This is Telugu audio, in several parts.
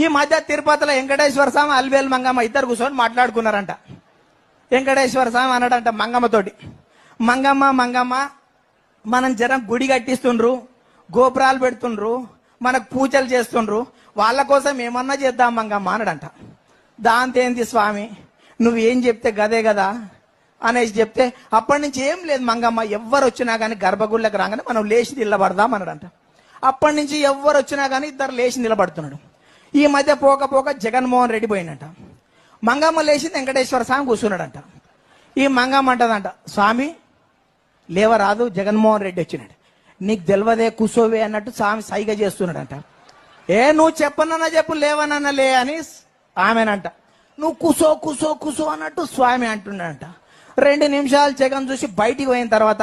ఈ మధ్య తిరుపతిలో వెంకటేశ్వర స్వామి అల్వేలు మంగమ్మ ఇద్దరు కూర్చొని మాట్లాడుకున్నారంట. వెంకటేశ్వర స్వామి అన్నాడంట మంగమ్మతోటి, మంగమ్మ మంగమ్మ మనం జనం గుడి కట్టిస్తుండ్రు, గోపురాలు పెడుతుండ్రు, మనకు పూజలు చేస్తుండ్రు, వాళ్ళ కోసం ఏమన్నా చేద్దాం మంగమ్మ అన్నాడంట. దాంతో ఏంది స్వామి నువ్వేం చెప్తే గదే కదా అనేసి చెప్తే అప్పటి నుంచి ఏం లేదు మంగమ్మ, ఎవ్వరు వచ్చినా కానీ గర్భగుళ్ళకి రాగానే మనం లేచి నిలబడదాం అన్నాడంట. అప్పటి నుంచి ఎవ్వరు వచ్చినా కానీ ఇద్దరు లేచి నిలబడుతున్నాడు. ఈ మధ్య పోక జగన్మోహన్ రెడ్డి పోయినట్ట. మంగమ్మ లేచి వెంకటేశ్వర స్వామి కూర్చున్నాడంట. ఈ మంగమ్మ అంటదంట, స్వామి లేవరాదు, జగన్మోహన్ రెడ్డి వచ్చినాడు, నీకు తెలియదే కూసోవే అన్నట్టు స్వామి సైగ చేస్తున్నాడంట. నువ్వు చెప్పనన్నా చెప్పు, లేవనన్నా లే అని ఆమెనంట. నువ్వు కూసో కూసో కూసో అన్నట్టు స్వామి అంటున్నాడంట. 2 నిమిషాలు జగన్ చూసి బయటికి పోయిన తర్వాత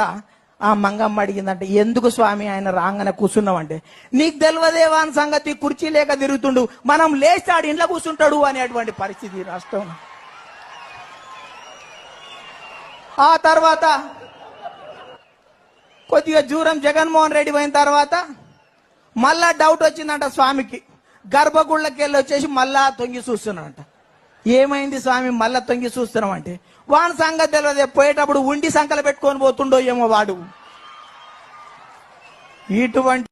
ఆ మంగమ్మ అడిగిందంటే, ఎందుకు స్వామి ఆయన రాగానే కూర్చున్నావంటే, నీకు తెలియదేవా అని సంగతి, కుర్చీ లేక తిరుగుతుండు, మనం లేస్తాడు ఇంట్లో కూర్చుంటాడు అనేటువంటి పరిస్థితి రాష్ట్రం. ఆ తర్వాత కొద్దిగా దూరం జగన్మోహన్ రెడ్డి పోయిన తర్వాత మళ్ళా డౌట్ వచ్చిందంట స్వామికి. గర్భగుళ్ళకి వెళ్ళి వచ్చేసి మళ్ళా తొంగి చూస్తున్నాడంట. ఏమైంది స్వామి మళ్ళా తొంగి చూస్తున్నాం అంటే, వాని సంగతి తెలియదు, పోయేటప్పుడు ఉండి సంకలు పెట్టుకొని పోతుండో ఏమో వాడు. ఇటువంటి